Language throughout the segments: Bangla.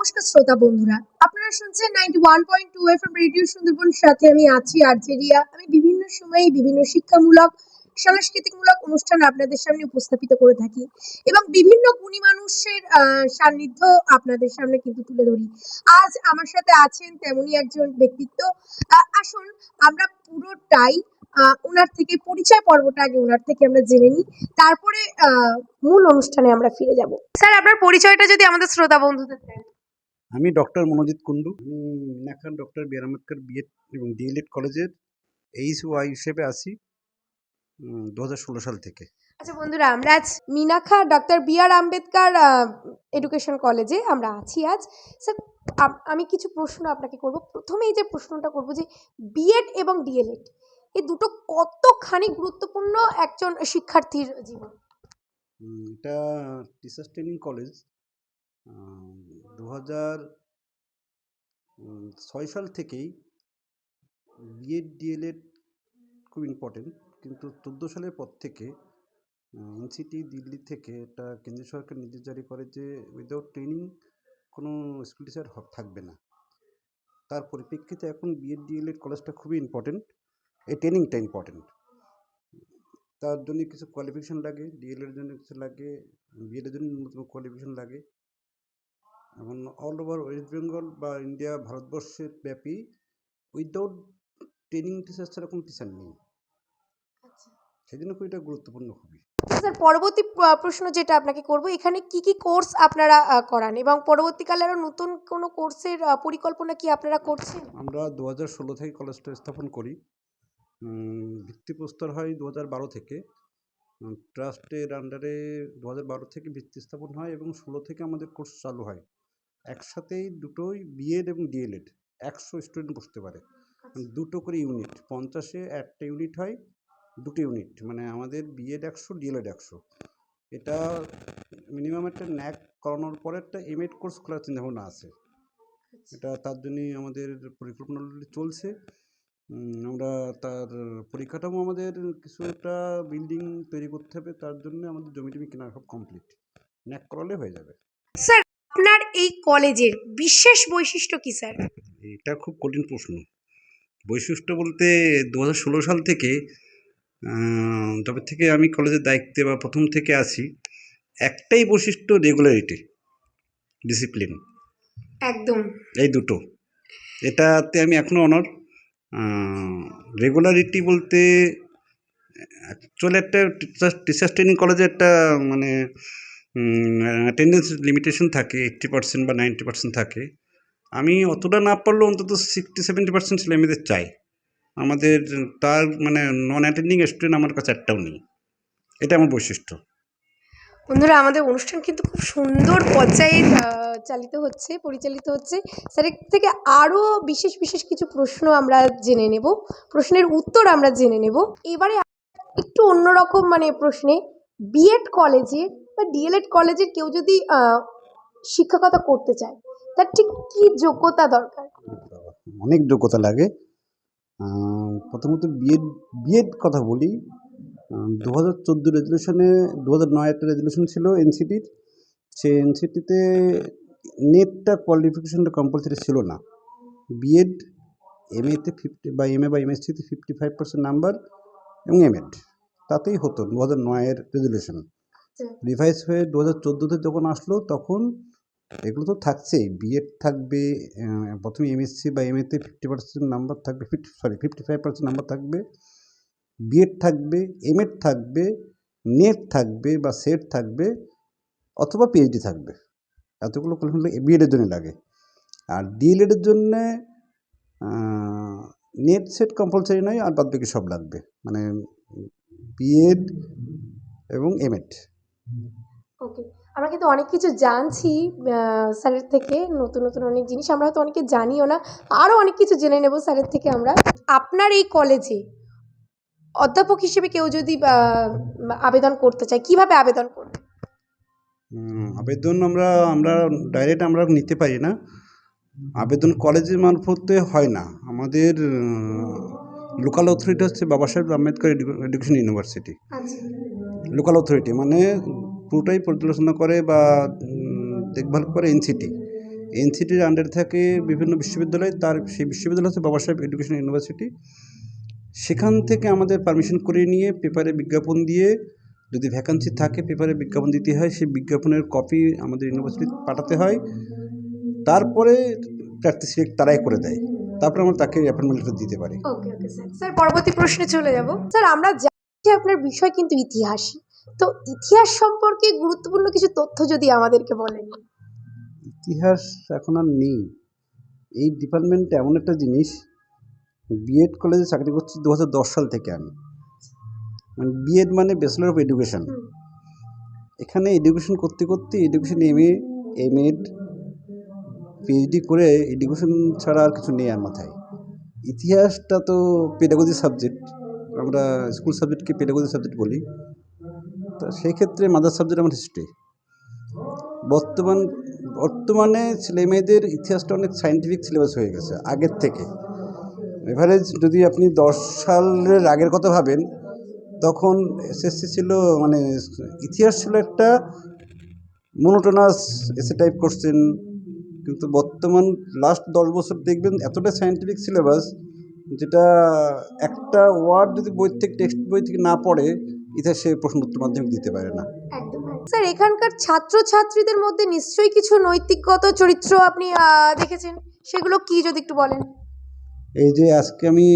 নমস্কার শ্রোতা বন্ধুরা, আপনারা শুনছেন 91.2 এফএম রেডিও সুন্দরবন। সাথে আমি আছি আর্জেরিয়া। আমি বিভিন্ন সময়ে বিভিন্ন শিক্ষামূলক সাংস্কৃতিকমূলক অনুষ্ঠান আপনাদের সামনে উপস্থাপিত করে থাকি এবং বিভিন্ন গুণী মানুষের সান্নিধ্য আপনাদের সামনে কিন্তু তুলে ধরি। আজ আমার সাথে আছেন তেমনই একজন ব্যক্তিত্ব। আসুন আমরা পুরোটাই ওনার থেকে পরিচয় পর্বটা আগে ওনার থেকে আমরা জেনে নিই, তারপরে মূল অনুষ্ঠানে আমরা ফিরে যাব। স্যার, আপনার পরিচয়টা যদি আমাদের শ্রোতা বন্ধুদের দেন। আমি ডক্টর মনোজিৎ কুন্ডু। আমি মিনাখান ডক্টর বি আর আম্বেদকর বিএড এবং ডিএলএড কলেজের এইচওয়াই হিসেবে আছি 2016 সাল থেকে। আচ্ছা বন্ধুরা, আমরা আজ মিনাখা ডক্টর বি আর আম্বেদকর এডুকেশন কলেজে আমরা আছি আজ। স্যার, আমি কিছু প্রশ্ন আপনাকে করব। প্রথমেই যে প্রশ্নটা করব যে বিএড এবং ডিএলএড এই দুটো কতখানি গুরুত্বপূর্ণ একজন শিক্ষার্থীর জীবন? এটা টিচার্স ট্রেনিং কলেজ। 2006 সাল থেকেই বিএড ডিএলএড খুব ইম্পর্টেন্ট, কিন্তু 14 সালের পর থেকে এনসিটি দিল্লি থেকে এটা কেন্দ্রীয় সরকার নির্দেশ জারি করে যে উইদাউট ট্রেনিং কোনো স্কুল টিচার থাকবে না। তার পরিপ্রেক্ষিতে এখন বিএড ডিএলএড কলেজটা খুবই ইম্পর্টেন্ট। এই ট্রেনিংটা ইম্পর্টেন্ট। তার জন্য কিছু কোয়ালিফিকেশান লাগে, ডিএলএড এর জন্য কিছু লাগে, বিএড এর জন্য ন্যূনতম কোয়ালিফিকেশান লাগে। এখন অল ওভার ওয়েস্ট বেঙ্গল বা ইন্ডিয়া ভারতবর্ষের ব্যাপী উইদাউট ট্রেনিং টিচার ছাড়া কোনো টিচার নেই। সেই জন্য খুব এটা গুরুত্বপূর্ণ খুবই। স্যার, পরবর্তী প্রশ্ন যেটা আপনাকে করব, এখানে কি কি কোর্স আপনারা করান এবং পরবর্তীকালে আরো নতুন কোনো কোর্সের পরিকল্পনা কি আপনারা করছেন? আমরা 2016 থেকে কলেজটা স্থাপন করি। ভিত্তিপ্রস্তর হয় 2012 থেকে। ট্রাস্টের আন্ডারে 2012 থেকে ভিত্তি স্থাপন হয় এবং 16 থেকে আমাদের কোর্স চালু হয়। একসাথেই দুটোই বিএড এবং ডিএলএড 100 স্টুডেন্ট বসতে পারে। দুটো করে ইউনিট, 50-এ একটা ইউনিট হয়, দুটো ইউনিট, মানে আমাদের বিএড 100 ডিএলএড 100। এটা মিনিমাম একটা ন্যাক করানোর পরে একটা এমএড কোর্স খোলার চিন্তাভাবনা আছে। এটা তার জন্যই আমাদের পরিকল্পনা চলছে। আমরা তার পরিকাঠামো আমাদের কিছু একটা বিল্ডিং তৈরি করতে হবে, তার জন্য আমাদের জমি টমি কেনা সব কমপ্লিট, ন্যাক করালে হয়ে যাবে। স্যার, আপনার এই কলেজের বিশেষ বৈশিষ্ট্য কি স্যার? এটা খুব কঠিন প্রশ্ন। বৈশিষ্ট্য বলতে 2016 সাল থেকে তবে থেকে আমি কলেজের দায়িত্বে বা প্রথম থেকে আছি, একটাই বৈশিষ্ট্য রেগুলারিটি, ডিসিপ্লিন, একদম। এই দুটো, এটাতে আমি এখনও অনর। রেগুলারিটি বলতে অ্যাকচুয়ালি একটা টিচার্স ট্রেনিং কলেজে একটা মানে অ্যাটেন্ডেন্স লিমিটেশন থাকে, 80% বা 90% থাকে। আমি অতটা না পারলেও অন্তত 60-70% ছেলেমেয়েদের চাই আমাদের। তার মানে নন অ্যাটেন্ডিং স্টুডেন্ট আমার কাছে একটাও নেই। এটা আমার বৈশিষ্ট্য। বন্ধুরা, আমাদের অনুষ্ঠান কিন্তু খুব সুন্দর পর্যায়ে পরিচালিত হচ্ছে। স্যারের থেকে আরও বিশেষ বিশেষ কিছু প্রশ্ন আমরা জেনে নেব, প্রশ্নের উত্তর আমরা জেনে নেব। এবারে একটু অন্যরকম প্রশ্নে, বিএড কলেজে বা ডিএলএড কলেজের কেউ যদি শিক্ষকতা করতে চায়, তার ঠিক কী যোগ্যতা দরকার? অনেক যোগ্যতা লাগে। প্রথমত বিএড কথা বলি। 2014 রেজলিউশনে 2009 একটা রেজলিউশন ছিল এনসিটির। সেই এনসিটিতে নেটটা কোয়ালিফিকেশনটা কম্পালসারি ছিল না। বিএড এমএতে 50 বা এমএ বা এমএসসিতে 55% নাম্বার এবং এমএড তাতেই হতো। 2009-এর রেজলিউশন রিভাইজ হয়ে 2014-তে যখন আসলো তখন এগুলো তো থাকছেই। বিএড থাকবে, প্রথমে এমএসসি বা এমএতে 50% নাম্বার থাকবে, 55% নাম্বার থাকবে, বিএড থাকবে, এমএড থাকবে, নেট থাকবে বা সেট থাকবে, অথবা পিএইচডি থাকবে। এতগুলো কোয়ালিফিকেশন বিএডের জন্য লাগে। আর ডিএলএডের জন্যে নেট সেট কম্পালসারি নয়, আর বাদ বাকি সব লাগবে, মানে বিএড এবং এমএড। ওকে, আমরা কিন্তু অনেক কিছু জানছি স্যারের থেকে, নতুন নতুন অনেক জিনিস আমরা হয়তো অনেকে জানিও না, আরও অনেক কিছু জেনে নেব স্যারের থেকে আমরা। আপনার এই কলেজে অধ্যাপক হিসেবে কেউ যদি আবেদন করতে চায়, কিভাবে আবেদন করবে? আবেদন আমরা ডাইরেক্ট আমরা নিতে পারি না। আবেদন কলেজের মারফতে হয় না। আমাদের লোকাল অথরিটি হচ্ছে বাবা সাহেব Ambedkar education university. Local authority মানে পুরোটাই পরিচালনা করে বা দেখভাল করে এনসিটি। এনসিটির আন্ডারে থাকে বিভিন্ন বিশ্ববিদ্যালয়, তার সেই বিশ্ববিদ্যালয় হচ্ছে বাবা সাহেব এডুকেশন ইউনিভার্সিটি। সেখান থেকে আমাদের পারমিশন করে নিয়ে পেপারে বিজ্ঞাপন দিয়ে, যদি ভ্যাকান্সি থাকে পেপারে বিজ্ঞাপন দিতে হয়, সেই বিজ্ঞাপনের কপি আমাদের ইউনিভার্সিটি পাঠাতে হয়। তারপরে প্রার্থী সিলেক্ট তারাই করে দেয়, তারপর আমরা তাকে অ্যাপয়েন্টমেন্ট লেটার দিতে পারি। ওকে ওকে স্যার। স্যার পরবর্তী প্রশ্নে চলে যাব। স্যার আমরা জানি যে আপনার বিষয় কিন্তু ইতিহাস। তো ইতিহাস সম্পর্কে গুরুত্বপূর্ণ কিছু তথ্য যদি আমাদেরকে বলেন। ইতিহাস এখন আর নেই। এই ডিপার্টমেন্ট এমন একটা জিনিস, বিএড কলেজে চাকরি করছি 2010 সাল থেকে আমি। মানে বিএড মানে ব্যাচেলর অফ এডুকেশন। হুম, এখানে এডুকেশন করতে করতে এডুকেশন এমএ, এমএড, পিএইচডি করে এডুকেশন ছাড়া আর কিছু নেই আর মাথায়। ইতিহাসটা তো পেডাগজি সাবজেক্ট, আমরা স্কুল সাবজেক্টকে পেডাগজি সাবজেক্ট বলি। তা সেই ক্ষেত্রে মাদার সাবজেক্ট আমার হিস্ট্রি। বর্তমানে ছেলেমেয়েদের ইতিহাসটা অনেক সায়েন্টিফিক সিলেবাস হয়ে গেছে আগের থেকে। এভারেজ যদি আপনি 10 সালের আগের কথা ভাবেন, তখন এসএসসি ছিল, মানে ইতিহাস ছিল একটা মোনোটোনাস এসে টাইপ কোশ্চেন। কিন্তু বর্তমান লাস্ট 10 বছর দেখবেন এতটা সায়েন্টিফিক সিলেবাস, যেটা একটা ওয়ার্ড যদি বই থেকে, টেক্সট বই থেকে না পড়ে, ইতিহাসে প্রশ্ন উত্তর মাধ্যমিক দিতে পারে না। একদম। স্যার এখানকার ছাত্রছাত্রীদের মধ্যে নিশ্চয়ই কিছু নৈতিকগত চরিত্র আপনি দেখেছেন, সেগুলো কি যদি একটু বলেন। এই যে আজকে আমি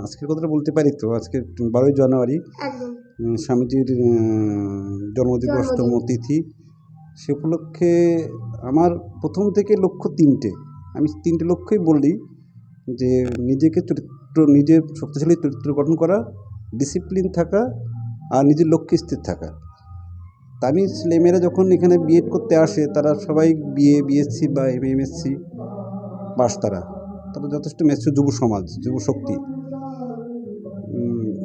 আজকের কথাটা বলতে পারি তো, আজকে 12ই জানুয়ারি একদম। স্বামীজির জন্মদিবসতম তিথি। সে উপলক্ষে আমার প্রথম থেকে লক্ষ্য 3টে। আমি 3টে লক্ষ্যই বলি, যে নিজের শক্তিশালী চরিত্র গঠন করা, ডিসিপ্লিন থাকা, আর নিজের লক্ষ্যে স্থির থাকা। তা আমি ছেলেমেয়েরা যখন এখানে বিএড করতে আসে, তারা সবাই বিএ, বিএসসি বা এমএসসি পাস। তারা যথেষ্ট ম্যাচিউর যুব সমাজ, যুব শক্তি।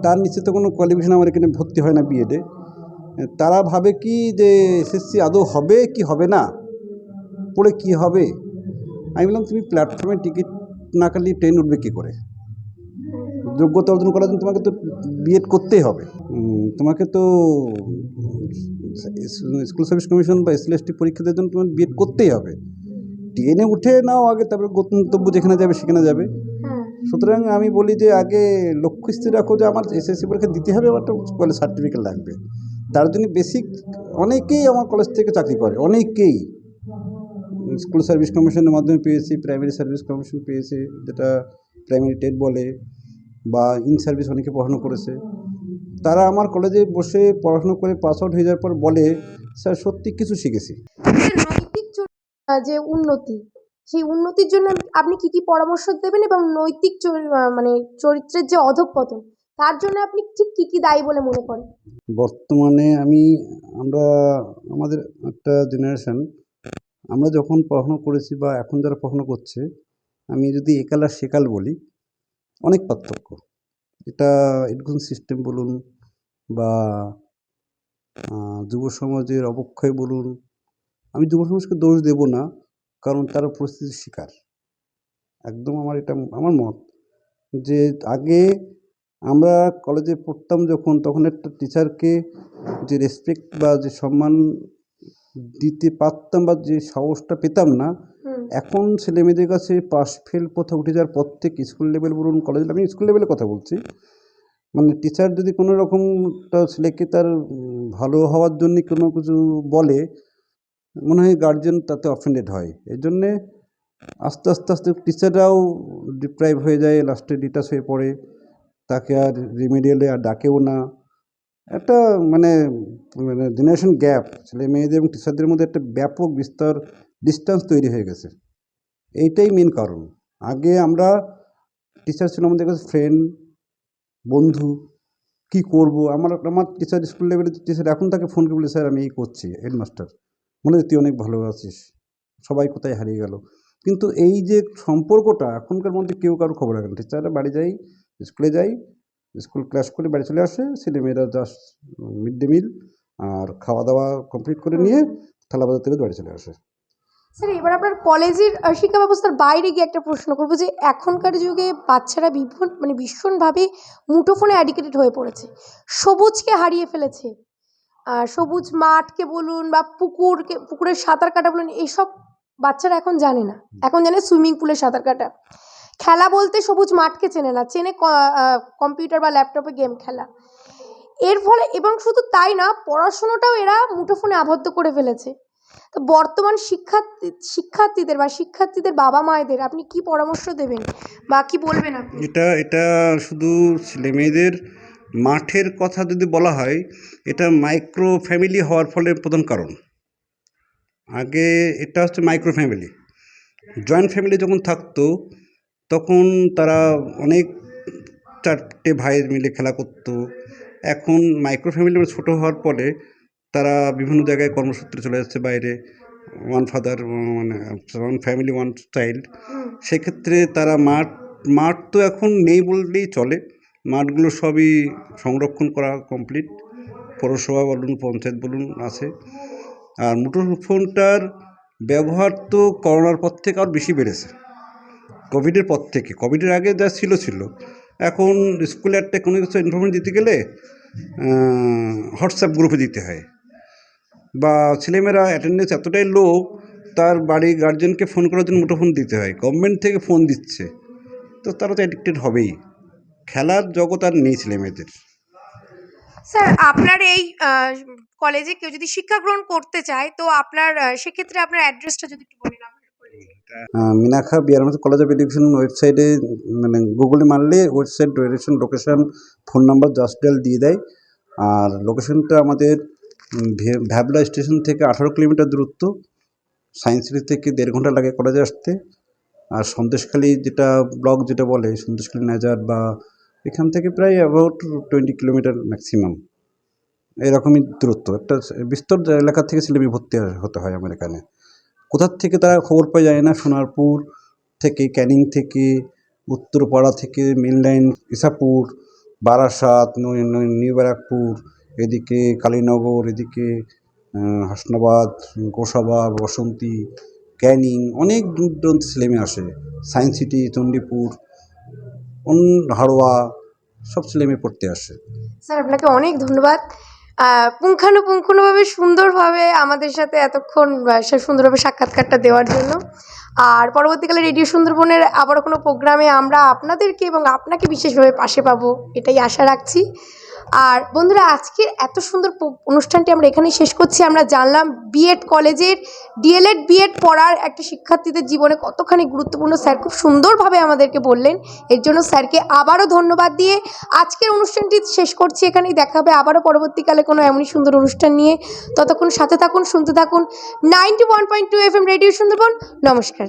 তার নিচে তো কোনো কোয়ালিফিকেশন আমার এখানে ভর্তি হয় না বিএডে। তারা ভাবে কি যে এসএসসি আদৌ হবে কি হবে না, পড়ে কি হবে। আমি বললাম, তুমি প্ল্যাটফর্মে টিকিট না কাটলে ট্রেন উঠবে কী করে? যোগ্যতা অর্জন করার জন্য তোমাকে তো বিএড করতেই হবে। তোমাকে তো স্কুল সার্ভিস কমিশন বা এসএলএসটি পরীক্ষা দেওয়ার জন্য তোমার বিএড করতেই হবে। ট্রেনে উঠে নাও আগে, তারপরে গন্তব্য যেখানে যাবে সেখানে যাবে। সুতরাং আমি বলি যে আগে লক্ষ্য স্থির রাখো যে আমার এসএসসি পরীক্ষা দিতে হবে, আমার একটা কলেজ সার্টিফিকেট লাগবে। তার জন্য বেসিক অনেকেই আমার কলেজ থেকে চাকরি করে, অনেকেই স্কুল সার্ভিস কমিশনের মাধ্যমে পেয়েছি, প্রাইমারি সার্ভিস কমিশন পেয়েছে, যেটা প্রাইমারি টেট বলে, বা ইন সার্ভিস অনেকে পড়াশোনা করেছে। তারা আমার কলেজে বসে পড়াশোনা করে পাস আউট হয়ে যাওয়ার পর বলে, স্যার সত্যি কিছু শিখেছি। নৈতিক যে উন্নতি, সেই উন্নতির জন্য আপনি কি কি পরামর্শ দেবেন, এবং নৈতিক মানে চরিত্রের যে অধঃপতন, তার জন্য আপনি ঠিক কি কি দায়ী বলে মনে করেন? বর্তমানে আমরা আমাদের একটা জেনারেশন, আমরা যখন পড়াশোনা করেছি বা এখন যারা পড়াশোনা করছে, আমি যদি একাল আর সেকাল বলি, অনেক পার্থক্য। এটা এডুকেশন সিস্টেম বলুন বা যুব সমাজের অবক্ষয় বলুন, আমি যুব সমাজকে দোষ দেব না, কারণ তারা পরিস্থিতির শিকার। একদম এটা আমার মত, যে আগে আমরা কলেজে পড়তাম যখন, তখন একটা টিচারকে যে রেসপেক্ট বা যে সম্মান দিতে পারতাম বা যে সাহসটা পেতাম না, এখন ছেলেমেয়েদের কাছে পাস ফেল প্রথা উঠে যাওয়ার পর থেকে, স্কুল লেভেল বলুন, কলেজ, আমি স্কুল লেভেলের কথা বলছি, মানে টিচার যদি কোনো রকম একটা ছেলেকে তার ভালো হওয়ার জন্য কোনো কিছু বলে, মনে হয় গার্জেন তাতে অফেন্ডেড হয়। এই জন্যে আস্তে আস্তে আস্তে টিচাররাও ডিপ্রাইভ হয়ে যায়, লাস্টে ডিটাচ হয়ে পড়ে, তাকে আর রিমেডিয়ালে আর ডাকেও না। একটা মানে মানে জেনারেশন গ্যাপ, ছেলে মেয়েদের এবং টিচারদের মধ্যে একটা ব্যাপক বিস্তর ডিস্টেন্স তৈরি হয়ে গেছে। এইটাই মেন কারণ। আগে আমরা টিচার ছিল আমাদের কাছে ফ্রেন্ড, বন্ধু। কী করব, আমার টিচার, স্কুল লেভেলের টিচার, এখন তাকে ফোন করে বলি, স্যার আমি এই করছি, হেডমাস্টার, মনে হয় তুই অনেক ভালো আছিস, সবাই কোথায় হারিয়ে গেল। কিন্তু এই যে সম্পর্কটা, এখনকার মধ্যে কেউ কারো খবর রাখে না। টিচাররা বাড়ি যাই, স্কুলে যাই, স্কুল ক্লাস করে বাড়ি চলে আসে, ছেলেমেয়েরা জাস্ট মিড ডে মিল আর খাওয়া দাওয়া কমপ্লিট করে নিয়ে থালা বাজার থেকে বাড়ি চলে আসে। স্যার এবার আপনার কলেজের শিক্ষা ব্যবস্থার বাইরে গিয়ে একটা প্রশ্ন করবো, যে এখনকার যুগে বাচ্চারা ভীষণভাবে মুঠোফোনে অ্যাডিক্টেড হয়ে পড়েছে, সবুজকে হারিয়ে ফেলেছে। সবুজ মাঠকে বলুন বা পুকুরের সাঁতার কাটা বলুন, এইসব বাচ্চারা এখন জানে না, এখন জানে সুইমিং পুলে সাঁতার কাটা। খেলা বলতে সবুজ মাঠকে চেনে না, চেনে কম্পিউটার বা ল্যাপটপে গেম খেলা। এর ফলে এবং শুধু তাই না, পড়াশুনোটাও এরা মুঠোফোনে আবদ্ধ করে ফেলেছে। তো বর্তমান শিক্ষার্থীদের বাবা মায়েদের আপনি কি পরামর্শ দেবেন বা কি বলবেন আপনি? এটা শুধু ছেলেমেয়েদের মাঠের কথা যদি বলা হয়, এটা মাইক্রো ফ্যামিলি হওয়ার ফলে প্রধান কারণ। আগে এটা হচ্ছে মাইক্রো ফ্যামিলি। জয়েন্ট ফ্যামিলি যখন থাকতো তখন তারা অনেক 4টে ভাই মিলে খেলা করতো। এখন মাইক্রো ফ্যামিলি ছোটো হওয়ার ফলে তারা বিভিন্ন জায়গায় কর্মসূত্রে চলে যাচ্ছে বাইরে। ওয়ান ফাদার মানে ওয়ান ফ্যামিলি ওয়ান চাইল্ড। সেক্ষেত্রে তারা মাঠ তো এখন নেই বললেই চলে। মাঠগুলো সবই সংরক্ষণ করা কমপ্লিট, পৌরসভা বলুন পঞ্চায়েত বলুন আছে। আর মুঠোফোনটার ব্যবহার তো করোনার পর থেকে আরও বেশি বেড়েছে, কোভিডের পর থেকে। কোভিডের আগে যা ছিল, এখন স্কুলে একটা কোনো কিছু ইনফরমেশন দিতে গেলে হোয়াটসঅ্যাপ গ্রুপে দিতে হয়, বা ছেলেমেয়েরা অ্যাটেন্ডেন্স এতটাই লো, তার বাড়ির গার্জেনকে ফোন করার জন্য মুঠোফোন দিতে হয়, গভর্নমেন্ট থেকে ফোন দিচ্ছে, তো তারা তো অ্যাডিক্টেড হবেই। খেলার জগৎ আর নেই ছেলেমেয়েদের। স্যার, আপনার এই কলেজে কেউ যদি শিক্ষা গ্রহণ করতে চায়, তো আপনার সেক্ষেত্রে আপনার অ্যাড্রেসটা যদি একটু বলেন। Minakha BR college of education ওয়েবসাইটে মানে গুগলে মারলে website direction location phone number just dial দিয়ে দেয়। আর লোকেশনটা আমাদের ভ্যাবলা স্টেশন থেকে 18 কিলোমিটার দূরত্ব। সায়েন্স সিটি থেকে 1.5 ঘন্টা লাগে কলেজে আসতে। আর সন্দেশখালী যেটা ব্লক যেটা বলে সন্দেশখালী নাজার, বা এখান থেকে প্রায় অ্যাবাউট 20 কিলোমিটার ম্যাক্সিমাম, এরকমই দূরত্ব। একটা বিস্তর এলাকা থেকে ছেলেমেয়ে ভর্তি হতে হয় আমার এখানে। কোথার থেকে তারা খবর পাওয়া যায় না, সোনারপুর থেকে, ক্যানিং থেকে, উত্তরপাড়া থেকে, main line Ishapur, Barasat, New Barrackpore, এদিকে কালীনগর, এদিকে হাসনাবাদ, গোসাবা, বসন্তী, ক্যানিং, অনেক দূর দূরান্ত ছেলেমেয়ে আসে। সায়েন্স সিটি, চণ্ডীপুর, হাড়োয়া, সব ছেলেমেয়ে পড়তে আসে। স্যার, আপনাকে অনেক ধন্যবাদ পুঙ্খানুপুঙ্খভাবে সুন্দরভাবে আমাদের সাথে এতক্ষণ সুন্দরভাবে সাক্ষাৎকারটা দেওয়ার জন্য। আর পরবর্তীকালে রেডিও সুন্দরবনের আবারও কোনো প্রোগ্রামে আমরা আপনাদেরকে এবং আপনাকে বিশেষভাবে পাশে পাবো, এটাই আশা রাখছি। আর বন্ধুরা, আজকের এত সুন্দর অনুষ্ঠানটি আমরা এখানেই শেষ করছি। আমরা জানলাম বিএড কলেজের ডিএলএড বিএড পড়ার একটা শিক্ষার্থীদের জীবনে কতখানি গুরুত্বপূর্ণ। স্যার খুব সুন্দরভাবে আমাদেরকে বললেন, এর জন্য স্যারকে আবারও ধন্যবাদ দিয়ে আজকের অনুষ্ঠানটি শেষ করছি। এখানেই দেখা হবে আবারও পরবর্তীকালে কোনো এমনই সুন্দর অনুষ্ঠান নিয়ে। ততক্ষণ সাথে থাকুন, শুনতে থাকুন 91.2 FM রেডিও সুন্দরবন। নমস্কার।